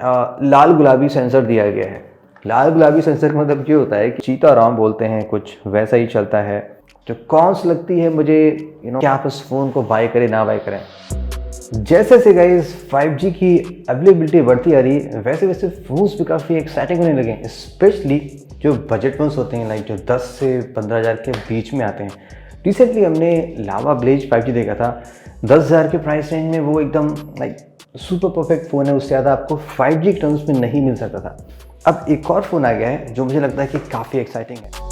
लाल गुलाबी सेंसर दिया गया है। लाल गुलाबी सेंसर का मतलब ये होता है कि चीता राम बोलते हैं, कुछ वैसा ही चलता है। जो कॉन्स लगती है मुझे क्या आप इस फ़ोन को बाय करें ना बाय करें। जैसे जैसे गाइस 5G की अवेलेबिलिटी बढ़ती आ रही है वैसे वैसे फ़ोन्स भी काफ़ी एक्साइटिंग होने लगे हैं, स्पेशली जो बजट फ़ोन्स होते हैं, लाइक जो 10 से 15,000 के बीच में आते हैं। रिसेंटली हमने लावा ब्लेज 5G देखा था, 10,000 के प्राइस रेंज में। वो एकदम लाइक सुपर परफेक्ट फ़ोन है, उससे ज़्यादा आपको 5G के टर्म्स में नहीं मिल सकता था। अब एक और फ़ोन आ गया है जो मुझे लगता है कि काफ़ी एक्साइटिंग है।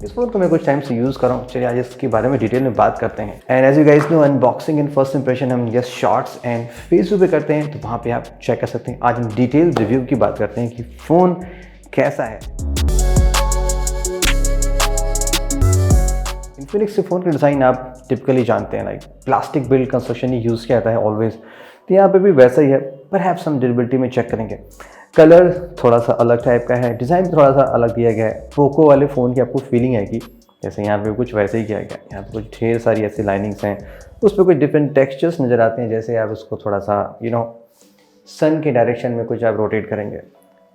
इस फ़ोन को मैं कुछ टाइम से यूज़ कर रहा हूँ। चलिए आज इसके बारे में डिटेल में बात करते हैं। And as you guys know, unboxing and first impression हम जस्ट शॉर्ट्स एंड फेसबुक पे करते हैं, तो वहाँ पे आप चेक कर सकते हैं। आज हम डिटेल रिव्यू की बात करते हैं कि फ़ोन कैसा है। इन्फिनिक्स के फ़ोन का डिज़ाइन आप टिपिकली जानते हैं, लाइक प्लास्टिक बिल्ड कंस्ट्रक्शन ही यूज़ किया जाता है ऑलवेज, तो यहाँ पे भी वैसा ही है। परहैप्स हम ड्यूरेबिलिटी में चेक करेंगे। कलर थोड़ा सा अलग टाइप का है, डिज़ाइन थोड़ा सा अलग दिया गया है। पोको वाले फ़ोन की आपको फीलिंग है कि जैसे यहाँ पे कुछ वैसे ही किया गया है। यहाँ पे कुछ ढेर सारी ऐसी लाइनिंग्स हैं, उस पर कुछ डिफरेंट टेक्सचर्स नज़र आते हैं। जैसे आप उसको थोड़ा सा सन के डायरेक्शन में कुछ आप रोटेट करेंगे।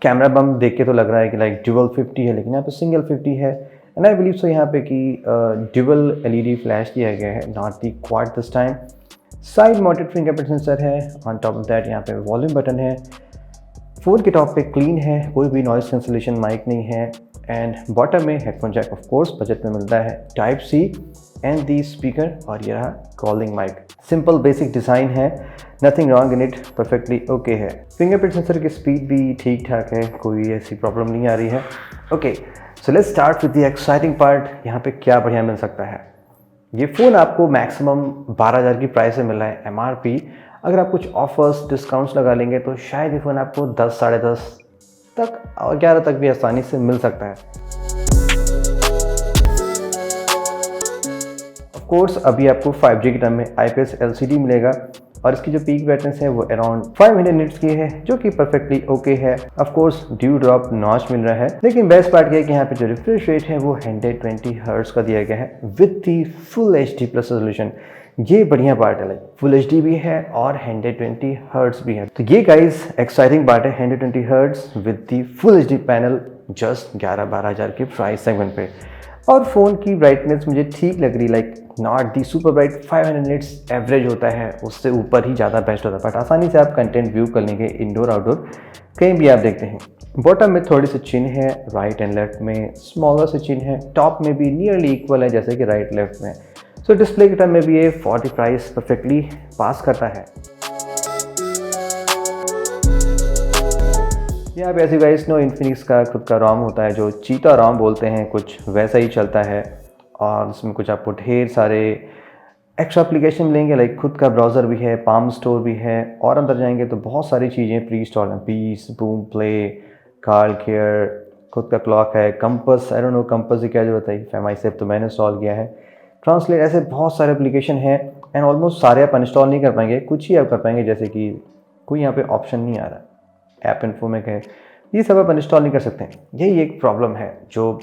कैमरा बम देख के तो लग रहा है कि लाइक ड्यूअल 50 है, लेकिन यहाँ पे सिंगल 50 है। एंड आई बिलीव सो यहाँ पे कि ड्यूअल LED फ्लैश दिया गया है, not the quad this time. Side mounted fingerprint sensor है। ऑन टॉप ऑफ दैट यहाँ पे वॉल्यूम बटन है। फ़ोन के टॉप पे क्लीन है, कोई भी नॉइस कैंसलेशन माइक नहीं है। एंड बॉटम में headphone jack of course budget में मिलता है, type C and the speaker, और यह रहा calling mic. Simple basic design है, nothing wrong in it, perfectly okay है। फिंगरप्रिंट सेंसर की स्पीड भी ठीक ठाक है, कोई ऐसी प्रॉब्लम नहीं आ रही है। Okay, so let's start with the exciting part. यहाँ पे क्या बढ़िया मिल सकता है। ये फ़ोन आपको मैक्सिमम 12,000 की प्राइस से मिल रहा है MRP। अगर आप कुछ ऑफर्स डिस्काउंट्स लगा लेंगे तो शायद ये फ़ोन आपको 10, साढ़े 10 तक और 11 तक भी आसानी से मिल सकता है। ऑफ कोर्स अभी आपको 5G के टर्म में IPS LCD मिलेगा, और इसकी जो पीक ब्राइटनेस है वो अराउंड 500 निट्स की है, जो कि परफेक्टली ओके है। Of course dew drop notch मिल रहा है, लेकिन बेस्ट पार्ट ये है कि यहाँ पे जो रिफ्रेश रेट है वो 120 हर्ट्ज का दिया गया है with the full HD plus resolution. ये बढ़िया पार्ट है, लाइक फुल HD भी है और 120 हर्ट्ज भी है। तो ये गाइस एक्साइटिंग पार्ट है, 120 hertz with the full HD panel just 11-12 हज़ार के प्राइस सेगमेंट पे। और फ़ोन की ब्राइटनेस मुझे ठीक लग रही, like not the super bright. 500 nits average होता है, उससे ऊपर ही ज़्यादा बेस्ट होता है। बट आसानी से आप कंटेंट व्यू कर लेंगे, इंडोर आउटडोर कहीं भी आप देखते हैं। बॉटम में थोड़ी सी चिन्ह है, राइट एंड लेफ्ट में स्मॉलर से चिन्ह है। टॉप में भी नियरली इक्वल है जैसे कि राइट लेफ्ट में। सो डिस्प्ले के टर्म में भी ये 40 प्राइस परफेक्टली पास करता है। यहाँ पे ऐसी गाइस नो, इन्फिनिक्स का खुद का ROM होता है जो चीता ROM बोलते हैं, कुछ वैसा ही चलता है। और उसमें कुछ आपको ढेर सारे एक्स्ट्रा एप्लीकेशन मिलेंगे, लाइक खुद का ब्राउज़र भी है, पाम स्टोर भी है, और अंदर जाएंगे तो बहुत सारी चीज़ें प्री इंस्टॉल हैं। बीस, बूम प्ले, कार्ल केयर, खुद का क्लॉक है, compass, I don't no compass की क्या जरूरत है, FMI से तो मैंने इंस्टॉल किया है, ट्रांसलेट, ऐसे बहुत सारे एप्लीकेशन हैं। एंड ऑलमोस्ट सारे आप इंस्टॉल नहीं कर पाएंगे, कुछ ही आप कर पाएंगे, जैसे कि कोई यहाँ पे ऑप्शन नहीं आ रहा, ऐप इन्फो में है, ये सब आप इंस्टॉल नहीं कर सकते हैं। यही एक प्रॉब्लम है जो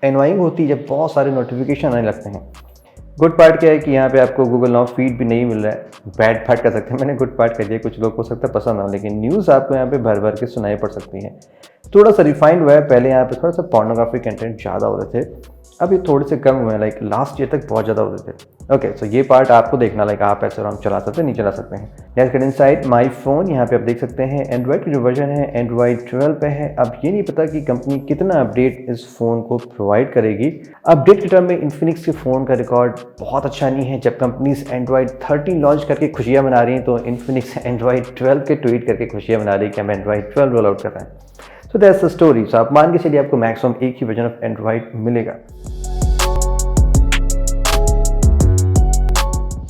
एनवाइंग होती है जब बहुत सारे नोटिफिकेशन आने लगते हैं। गुड पार्ट क्या है कि यहाँ पे आपको गूगल नाउ फीड भी नहीं मिल रहा है। बैड पार्ट कर सकते हैं, मैंने गुड पार्ट कर दिया, कुछ लोग हो सकता है पसंद ना हो, लेकिन न्यूज़ आपको यहाँ पे भर भर के सुनाई पड़ सकती है। थोड़ा सा रिफाइंड हुआ है, पहले यहाँ पे थोड़ा सा पोर्नोग्राफी कंटेंट ज़्यादा होते थे, अब ये थोड़े से कम हुए हैं, लाइक लास्ट ईयर तक बहुत ज़्यादा होते थे। ओके, सो ये पार्ट आपको देखना, लाइक आप ऐसे ROM चला सकते हैं, नहीं चला सकते हैं। Let's get inside my phone. यहाँ पे आप देख सकते हैं एंड्रॉइड की जो वर्जन है एंड्रॉइड 12 पे है। अब ये नहीं पता कि कंपनी कितना अपडेट इस फ़ोन को प्रोवाइड करेगी। अपडेट के टर्म में इन्फिनिक्स के फ़ोन का रिकॉर्ड बहुत अच्छा नहीं है। जब कंपनीज एंड्रॉइड 13 लॉन्च करके खुशियाँ मना रही हैं, तो इन्फिनिक्स एंड्रॉइड 12 के ट्वीट करके खुशियाँ मना रही है कि हम एंड्रॉइड 12 रोल आउट कर रहे हैं। So that's the story. So आप मान के चलिए आपको मैक्सिमम एक ही वर्जन ऑफ एंड्रॉइड मिलेगा।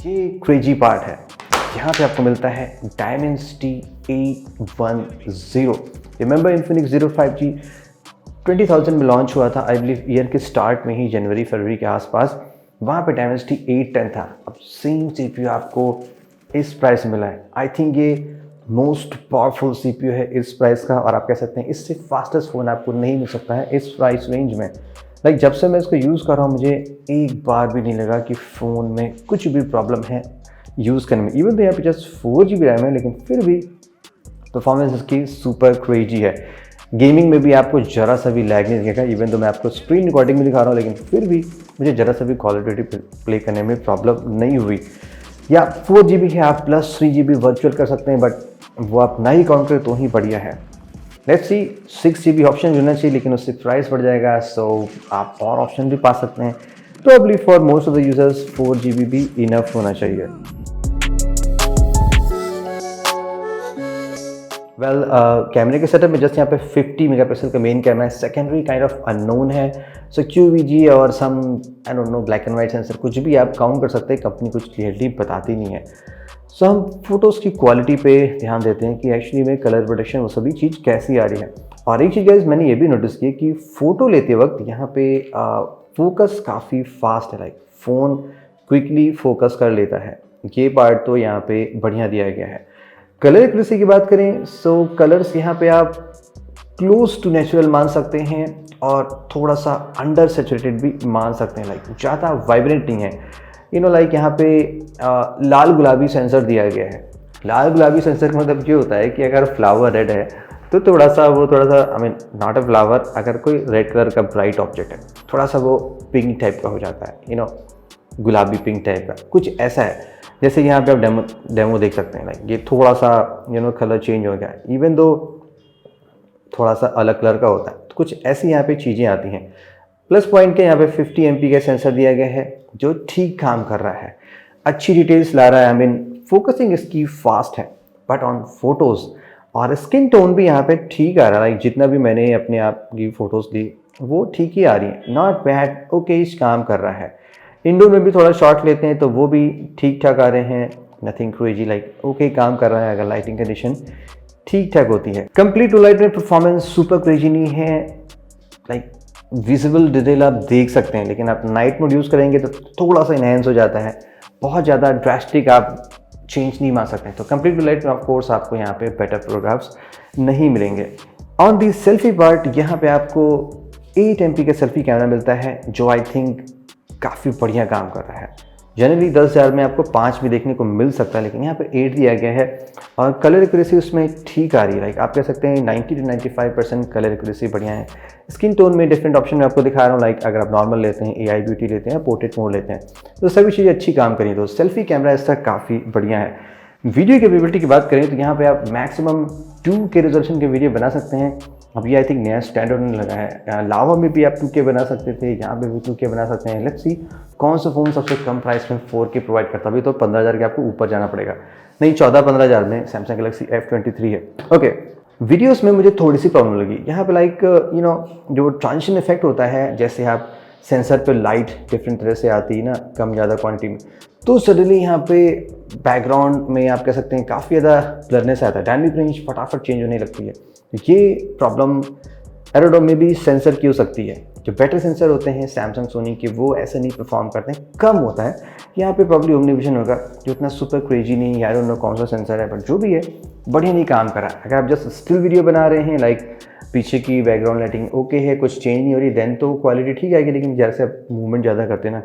ये क्रेजी पार्ट है, यहाँ पे आपको मिलता है Dimensity 810। रिमेंबर इन्फिनिक्स 05G 20,000 में लॉन्च हुआ था, आई बिलीव ईयर के स्टार्ट में ही, जनवरी फरवरी के आसपास। वहाँ पे Dimensity 810 था। अब सेम CPU आपको इस प्राइस में मिला है। आई थिंक ये मोस्ट पावरफुल CPU है इस प्राइस का, और आप कह सकते हैं इससे फास्टेस्ट फ़ोन आपको नहीं मिल सकता है इस प्राइस रेंज में। लाइक जब से मैं इसको यूज़ कर रहा हूँ, मुझे एक बार भी नहीं लगा कि फ़ोन में कुछ भी प्रॉब्लम है। यूज़ करने में। इवन तो यहाँ पे जस्ट 4 GB रैम है, लेकिन फिर भी परफॉर्मेंस इसकी सुपर क्रेजी है। गेमिंग में भी आपको ज़रा सा भी लैग नहीं दिखेगा। इवन तो मैं आपको स्क्रीन रिकॉर्डिंग में दिखा रहा हूँ, लेकिन फिर भी मुझे ज़रा सा भी कॉल ऑफ ड्यूटी प्ले करने में प्रॉब्लम नहीं हुई। या 4 GB है, आप प्लस 3 GB वर्चुअल कर सकते हैं, बट वो आप नहीं काउंट करें तो ही बढ़िया है। लेट्स सी 6 GB ऑप्शन होना चाहिए, लेकिन उससे प्राइस बढ़ जाएगा, सो आप और ऑप्शन भी पा सकते हैं। तो I believe for most of the users 4 GB भी इनफ होना चाहिए। वेल, कैमरे के सेटअप में जस्ट यहाँ पे 50 मेगापिक्सल का मेन कैमरा है। सेकेंडरी काइंड ऑफ अननोन है, सो QVG और some I don't know black and white sensor कुछ भी आप काउंट कर सकते हैं, कंपनी कुछ क्लियरली बताती नहीं है। सो हम फोटोज़ की क्वालिटी पे ध्यान देते हैं कि एक्चुअली में कलर प्रोडक्शन वो सभी चीज़ कैसी आ रही है। और एक चीज़ गाइस मैंने ये भी नोटिस की कि फ़ोटो लेते वक्त यहाँ पे फोकस काफ़ी फास्ट है, लाइक फ़ोन क्विकली फोकस कर लेता है। ये पार्ट तो यहाँ पे बढ़िया दिया गया है। कलर एक्यूरेसी की बात करें, सो कलर्स यहाँ पे आप क्लोज टू नेचुरल मान सकते हैं और थोड़ा सा अंडर सेचुरेटेड भी मान सकते हैं, लाइक ज़्यादा वाइब्रेंट नहीं है। लाइक यहाँ पे लाल गुलाबी सेंसर दिया गया है। लाल गुलाबी सेंसर का मतलब ये होता है कि अगर फ्लावर रेड है तो थोड़ा सा I mean not a flower, अगर कोई रेड कलर का ब्राइट ऑब्जेक्ट है थोड़ा सा वो पिंक टाइप का हो जाता है, गुलाबी पिंक टाइप का कुछ ऐसा है। जैसे यहाँ पे आप डेमो देख सकते हैं, लाइक ये थोड़ा सा कलर चेंज हो गया है, इवन दो थोड़ा सा अलग कलर का होता है। तो कुछ ऐसी यहाँ पे चीज़ें आती हैं। प्लस पॉइंट के यहाँ पे 50 MP का सेंसर दिया गया है जो ठीक काम कर रहा है, अच्छी डिटेल्स ला रहा है। आई मीन फोकसिंग इसकी फास्ट है, बट ऑन फोटोज़ और स्किन टोन भी यहाँ पे ठीक आ रहा है। लाइक जितना भी मैंने अपने आप की फ़ोटोज़ ली वो ठीक ही आ रही है, नॉट बैड, ओके इस काम कर रहा है। इंडोर में भी थोड़ा शॉट लेते हैं तो वो भी ठीक ठाक आ रहे हैं, नथिंग क्रेजी, लाइक ओके काम कर रहा है अगर लाइटिंग कंडीशन ठीक ठाक होती है। कंप्लीट टू लाइट में परफॉर्मेंस सुपर क्रेजी नहीं है, लाइक विजिबल डिटेल आप देख सकते हैं, लेकिन आप नाइट मोड यूज़ करेंगे तो थोड़ा सा इनहेंस हो जाता है, बहुत ज़्यादा ड्रास्टिक आप चेंज नहीं मान सकते। तो कंप्लीट टू लाइट में ऑफ कोर्स आपको यहाँ पे बेटर फोटोग्राफ्स नहीं मिलेंगे। ऑन दी सेल्फी पार्ट यहाँ पे आपको 8 MP का सेल्फी कैमरा मिलता है जो आई थिंक काफ़ी बढ़िया काम कर रहा है। जनरली 10,000 में आपको 5 भी देखने को मिल सकता है, लेकिन यहाँ पे 8 दिया गया है और कलर एक्यूरेसी उसमें ठीक आ रही है। लाइक आप कह सकते हैं 90 to 95% कलर एक्यूरेसी बढ़िया है। स्किन टोन में डिफरेंट ऑप्शन मैं आपको दिखा रहा हूँ, लाइक अगर आप नॉर्मल लेते हैं, AI ब्यूटी लेते हैं, पोर्ट्रेट मोड लेते हैं, तो सभी चीज़ें अच्छी काम करी। तो सेल्फी कैमरा इसका काफ़ी बढ़िया है। वीडियो कैपेबिलिटी की बात करें तो यहाँ पे आप मैक्सिमम 2K रेजोल्यूशन के वीडियो बना सकते हैं। अभी आई थिंक नया स्टैंडर्ड होने लगा है। लावा में भी आप 2K बना सकते थे, यहाँ पे भी 2K बना सकते हैं। लेट्स सी कौन सा फ़ोन सबसे कम प्राइस में 4K प्रोवाइड करता है। अभी तो 15,000 के आपको ऊपर जाना पड़ेगा, नहीं 14-15,000 में सैमसंग गैलेक्सी F23 है। ओके, वीडियोस में मुझे थोड़ी सी प्रॉब्लम लगी यहाँ पे, लाइक जो ट्रांजिशन इफेक्ट होता है, जैसे आप सेंसर पे लाइट डिफरेंट तरह से आती है ना कम ज़्यादा क्वांटिटी में, तो सडनली यहाँ पे बैकग्राउंड में आप कह सकते हैं काफ़ी ज़्यादा ब्लरनेस आता है, डायनामिक रेंज फटाफट चेंज होने लगती है। ये प्रॉब्लम एरोडो में भी सेंसर की हो सकती है। जो बेटर सेंसर होते हैं सैमसंग सोनी के वो ऐसे नहीं परफॉर्म करते हैं, कम होता है। यहाँ पे प्रॉब्लम ओमनीविजन होगा जो इतना सुपर क्रेजी नहीं, आई डोंट नो कौन सा सेंसर है, बट जो भी है बढ़िया नहीं काम कर रहा है। अगर आप जस्ट स्टिल वीडियो बना रहे हैं, लाइक पीछे की बैकग्राउंड लाइटिंग ओके है, कुछ चेंज नहीं हो रही, देन तो क्वालिटी ठीक आएगी। लेकिन जैसे आप मूवमेंट ज़्यादा करते हैं ना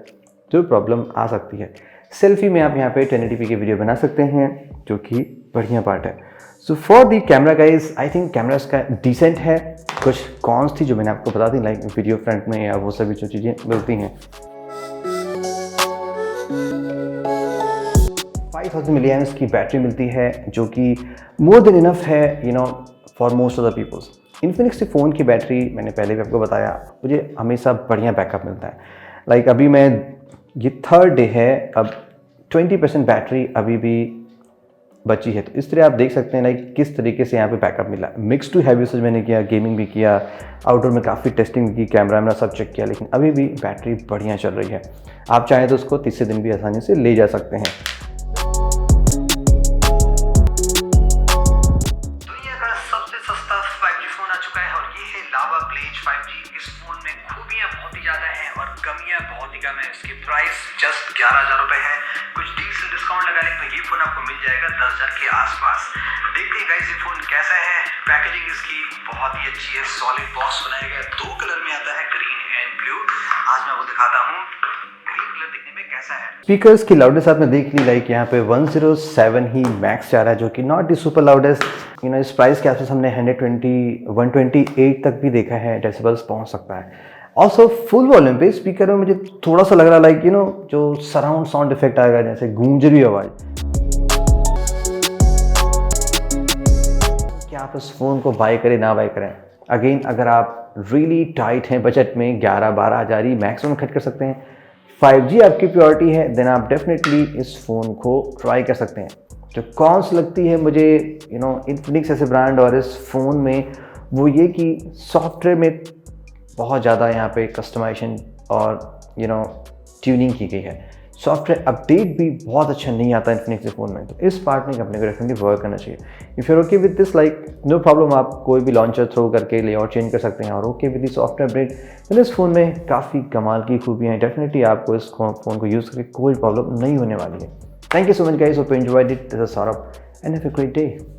तो प्रॉब्लम आ सकती है। सेल्फी में आप यहाँ पे 1080p के वीडियो बना सकते हैं, जो कि बढ़िया पार्ट है। So for the camera guys I think camera इसका डिसेंट है। कुछ कॉन्स थी जो मैंने आपको बता दी, लाइक वीडियो फ्रंट में या वो सभी जो चीज़ें मिलती हैं। 5000 mAh की बैटरी मिलती है, जो कि मोर देन इनफ है for most of the peoples. Infinix के फ़ोन की बैटरी मैंने पहले भी आपको बताया, मुझे हमेशा बढ़िया बैकअप मिलता है। लाइक अभी मैं ये 3rd डे है, अब 20% बैटरी अभी भी बची है। तो इस तरह आप देख सकते हैं लाइक किस तरीके से यहाँ पे बैकअप मिला। मिक्स टू हैवी यूसेज मैंने किया, गेमिंग भी किया, आउटडोर में काफ़ी टेस्टिंग की, कैमरा मेरा सब चेक किया, लेकिन अभी भी बैटरी बढ़िया चल रही है। आप चाहें तो उसको तीसरे दिन भी आसानी से ले जा सकते हैं। दुनिया का सबसे सस्ता 5G फोन आ चुका है और ये है लावा ब्लेज 5G। इस फोन में खूबियां बहुत ही ज़्यादा हैं और कमियां बहुत ही कम है। इसकी प्राइस जस्ट 11,000 रुपये है। कुछ डील से डिस्काउंट लगा लें तो ये फ़ोन आपको मिल जाएगा 10,000 के आसपास। देखते हैं गाइस ये फ़ोन कैसा है। पैकेजिंग इसकी बहुत ही अच्छी है, सॉलिड बॉक्स बनाया गया, 2 कलर में आता है, ग्रीन एंड ब्लू। आज मैं वो दिखाता हूँ। ग्रीन पर्टिकुलर दिखने में कैसा है। स्पीकर्स की लाउडेस्ट आपने देख ली, लाइक यहाँ पे 107 ही मैक्स जा रहा है, जो कि नॉट दी सुपर लाउडेस्ट। इस प्राइस के आसपास हमने 128 तक भी देखा है, डेसिबल्स पहुंच सकता है। ऑल्सो फुल वॉल्यूम पे स्पीकर में मुझे थोड़ा सा लग रहा लाइक जो सराउंड साउंड इफेक्ट आएगा, जैसे गूंज रही आवाज़। क्या आप इस फ़ोन को बाय करें ना बाय करें? अगेन, अगर आप रियली टाइट हैं बजट में, 11-12 हज़ार ही मैक्सिमम खर्च कर सकते हैं, 5G आपकी प्रायोरिटी है, देन आप डेफिनेटली इस फ़ोन को ट्राई कर सकते हैं। जो कॉन्स लगती है मुझे इन्फिनिक्स ऐसे ब्रांड और इस फ़ोन में, वो ये कि सॉफ्टवेयर में बहुत ज़्यादा यहाँ पे कस्टमाइजेशन और ट्यूनिंग की गई है। सॉफ्टवेयर अपडेट भी बहुत अच्छा नहीं आता इन्फिनिक्स के फ़ोन में, तो इस पार्ट में कंपनी को डेफिनेटली वर्क करना चाहिए। If you're okay with this, like no problem, आप कोई भी लॉन्चर थ्रो करके लेआउट चेंज कर सकते हैं और okay with the software update, तो इस फ़ोन में काफ़ी कमाल की खूबियाँ हैं। डेफिनेटली आपको इस फ़ोन को यूज़ करके कोई प्रॉब्लम नहीं होने वाली है। Thank you so much guys, hope you enjoyed it. This is Saurabh and have a great day.